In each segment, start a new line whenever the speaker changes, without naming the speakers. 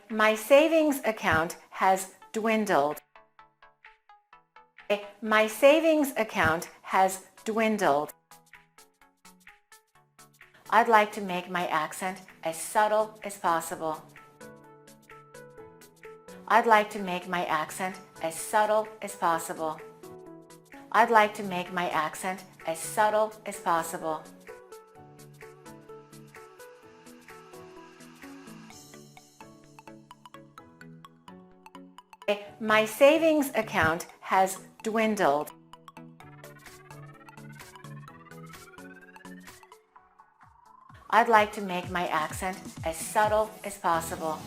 My savings account has dwindled. My savings account has dwindled. I'd like to make my accent as subtle as possible. I'd like to make my accent as subtle as possible. I'd like to make my accent as subtle as possible. My savings account has dwindled. I'd like to make my accent as subtle as possible.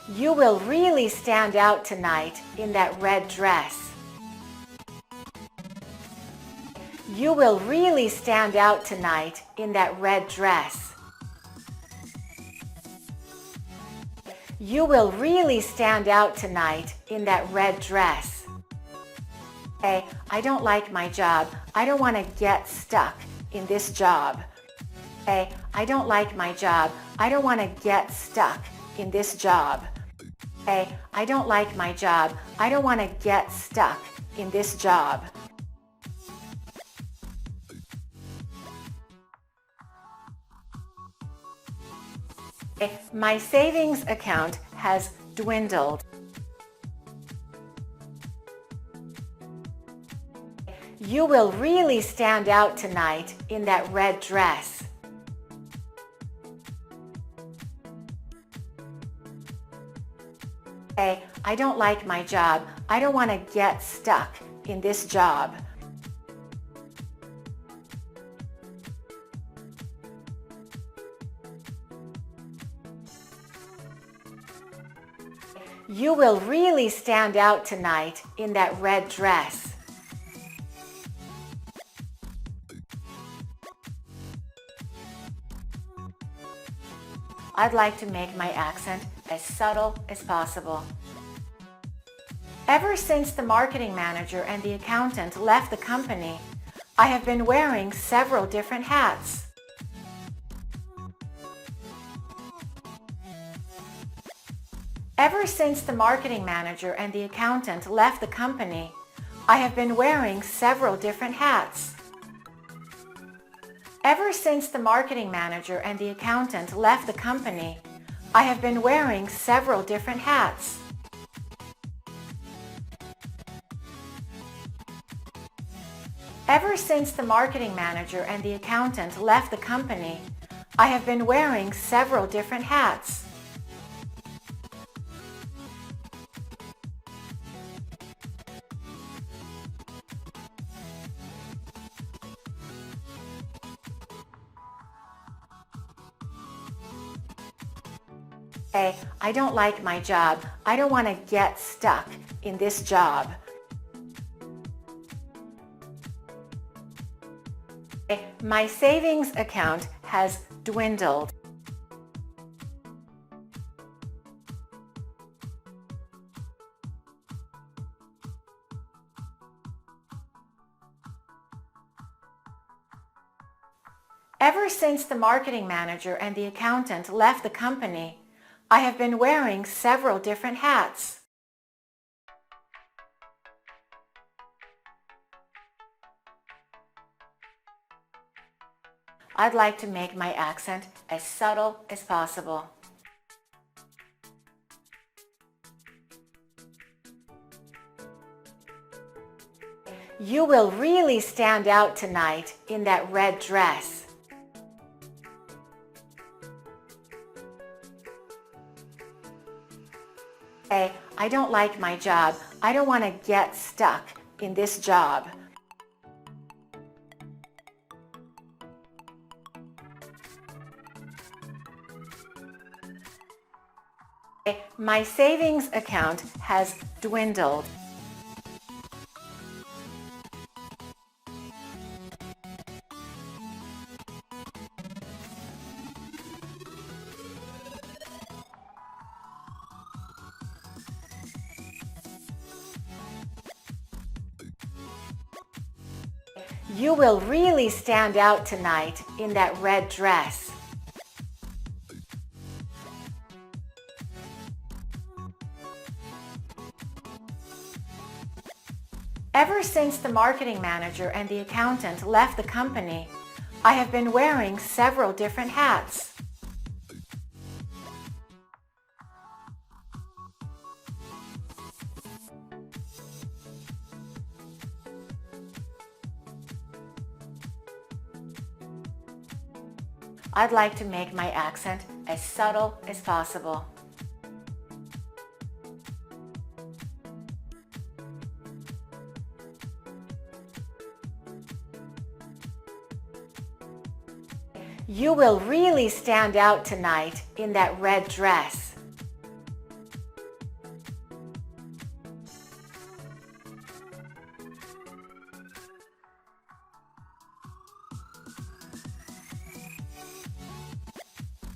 You will really stand out tonight in that red dress. You will really stand out tonight in that red dress. You will really stand out tonight in that red dress. Hey, I don't like my job. I don't want to get stuck in this job. Hey, I don't like my job. I don't want to get stuck in this job. Hey, I don't like my job. I don't want to get stuck in this job. My savings account has dwindled. You will really stand out tonight in that red dress. Hey, I don't like my job. I don't want to get stuck in this job. You will really stand out tonight in that red dress. I'd like to make my accent as subtle as possible. Ever since the marketing manager and the accountant left the company, I have been wearing several different hats. Ever since the marketing manager and the accountant left the company, I have been wearing several different hats. Ever since the marketing manager and the accountant left the company, I have been wearing several different hats. Ever since the marketing manager and the accountant left the company, I have been wearing several different hats. Hey, I don't like my job. I don't want to get stuck in this job. My savings account has dwindled. Ever since the marketing manager and the accountant left the company, I have been wearing several different hats. I'd like to make my accent as subtle as possible. You will really stand out tonight in that red dress. Hey, I don't like my job. I don't want to get stuck in this job. My savings account has dwindled. You will really stand out tonight in that red dress. Ever since the marketing manager and the accountant left the company, I have been wearing several different hats. I'd like to make my accent as subtle as possible. You will really stand out tonight in that red dress.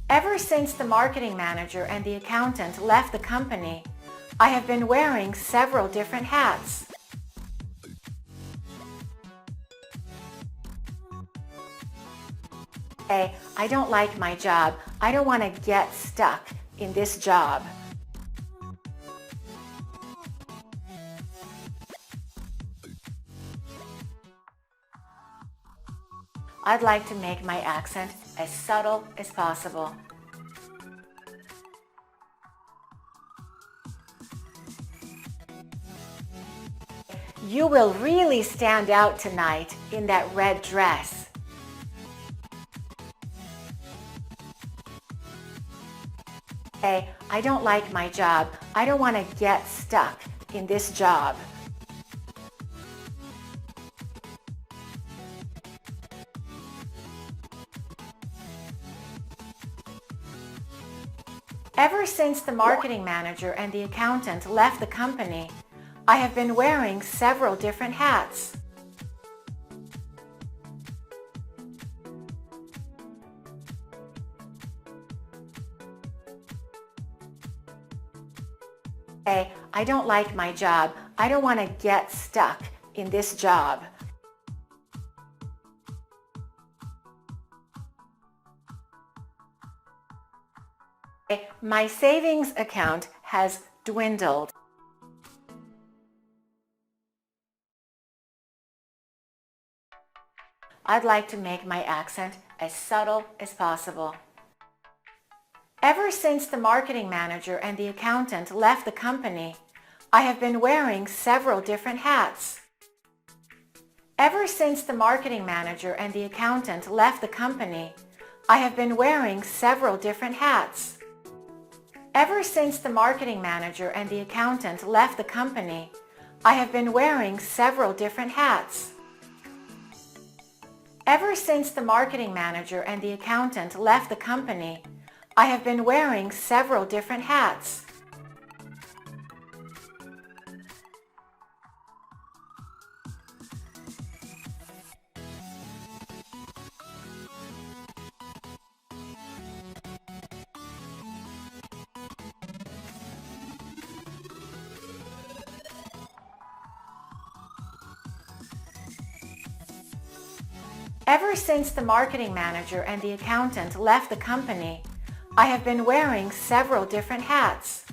Ever since the marketing manager and the accountant left the company, I have been wearing several different hats. Hey, I don't like my job. I don't want to get stuck in this job. I'd like to make my accent as subtle as possible. You will really stand out tonight in that red dress. Hey, I don't like my job. I don't want to get stuck in this job. Ever since the marketing manager and the accountant left the company, I have been wearing several different hats. Hey, I don't like my job. I don't want to get stuck in this job. My savings account has dwindled. I'd like to make my accent as subtle as possible. Ever since the marketing manager and the accountant left the company, I have been wearing several different hats. Ever since the marketing manager and the accountant left the company, I have been wearing several different hats. Ever since the marketing manager and the accountant left the company, I have been wearing several different hats. Ever since the marketing manager and the accountant left the company, I have been wearing several different hats. Ever since the marketing manager and the accountant left the company, I have been wearing several different hats.